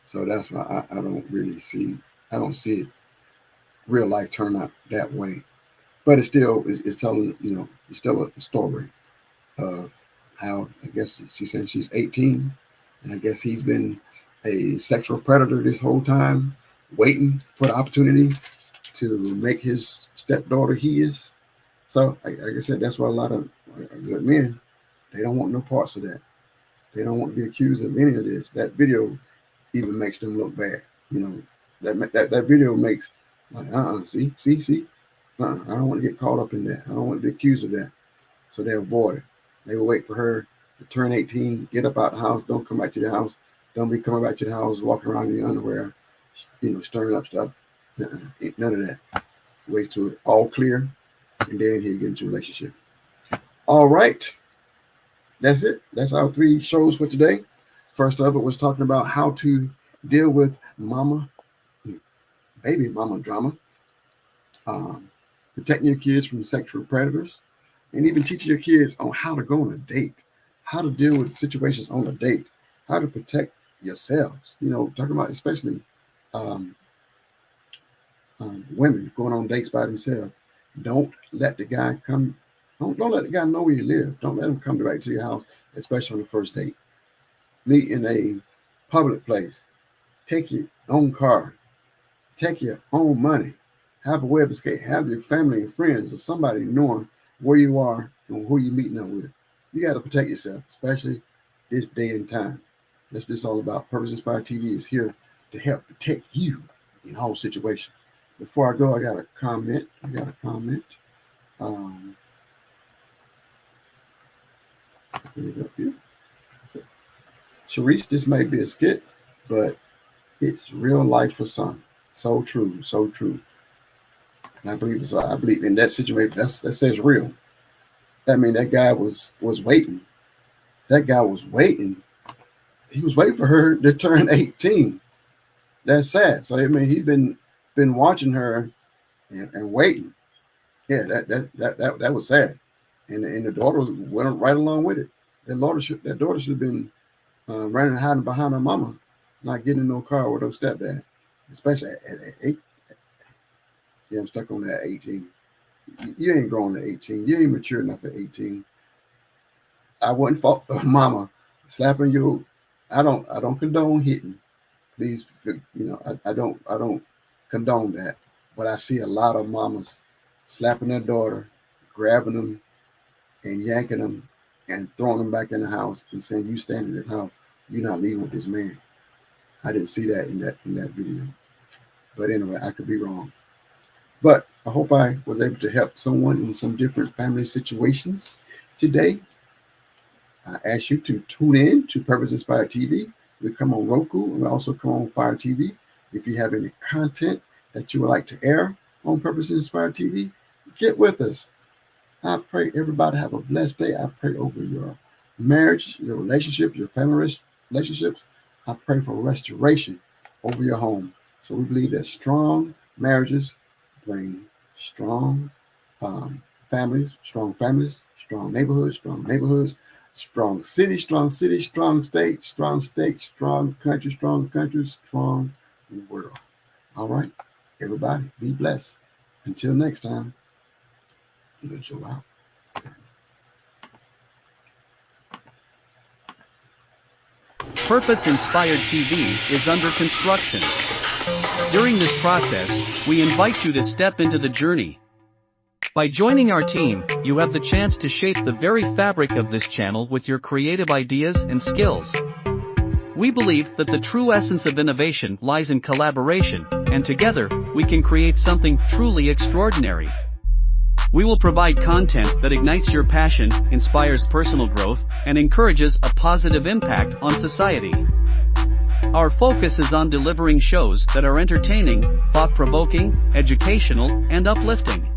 So that's why I don't see it real life turn out that way. But it still is telling, it's still a story of how, I guess she said she's 18, and I guess he's been a sexual predator this whole time, waiting for the opportunity to make his stepdaughter his. So, like I said, that's why a lot of good men, they don't want no parts of that. They don't want to be accused of any of this. That video even makes them look bad. That video makes like, see. I don't want to get caught up in that. I don't want to be accused of that. So they avoid it. They will wait for her to turn 18, get up out the house, don't come back to the house. Don't be coming back to the house, walking around in your underwear, stirring up stuff. None of that. Wait till it's all clear, and then he'll get into a relationship. All right. That's it. That's our 3 shows for today. First of it was talking about how to deal with baby mama drama, protecting your kids from sexual predators, and even teaching your kids on how to go on a date, how to deal with situations on a date, how to protect yourselves. Talking about especially women going on dates by themselves. Don't let the guy come. Don't let the guy know where you live. Don't let him come right to your house, especially on the first date. Meet in a public place. Take your own car. Take your own money. Have a way of escape. Have your family and friends or somebody knowing where you are and who you're meeting up with. You got to protect yourself, especially this day and time. That's what it's all about. Purpose Inspired TV is here to help protect you in all situations. Before I go, I got a comment. Sharice, this may be a skit, but it's real life for some. So true, so true. And I believe in that situation. That says real. That means that guy was waiting. That guy was waiting. He was waiting for her to turn 18. That's sad. So he's been watching her and waiting. Yeah, that was sad. And the daughter went right along with it. That daughter should have been running and hiding behind her mama, not getting in no car with her stepdad, especially at 8. Yeah, I'm stuck on that 18. You ain't grown at 18. You ain't mature enough at 18. I wouldn't fault mama slapping you. I don't condone hitting. Please, I don't condone that. But I see a lot of mamas slapping their daughter, grabbing them, and yanking them, and throwing them back in the house and saying, "You stand in this house. You're not leaving with this man." I didn't see that in that video. But anyway, I could be wrong. But I hope I was able to help someone in some different family situations today. I ask you to tune in to Purpose Inspired TV. We come on Roku and we also come on Fire TV. If you have any content that you would like to air on Purpose Inspired TV, get with us. I pray everybody have a blessed day. I pray over your marriage, your relationships, your family relationships. I pray for restoration over your home. So we believe that strong marriages bring strong families, strong neighborhoods, strong cities, strong state, strong country, strong world. All right, everybody, be blessed. Until next time, good show out. Purpose Inspired TV is under construction. During this process, we invite you to step into the journey. By joining our team, you have the chance to shape the very fabric of this channel with your creative ideas and skills. We believe that the true essence of innovation lies in collaboration, and together, we can create something truly extraordinary. We will provide content that ignites your passion, inspires personal growth, and encourages a positive impact on society. Our focus is on delivering shows that are entertaining, thought-provoking, educational, and uplifting.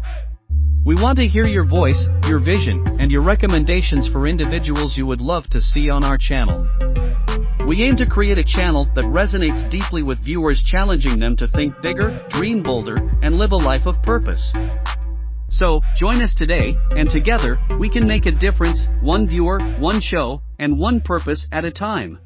We want to hear your voice, your vision, and your recommendations for individuals you would love to see on our channel. We aim to create a channel that resonates deeply with viewers, challenging them to think bigger, dream bolder, and live a life of purpose. So, join us today, and together, we can make a difference, one viewer, one show, and one purpose at a time.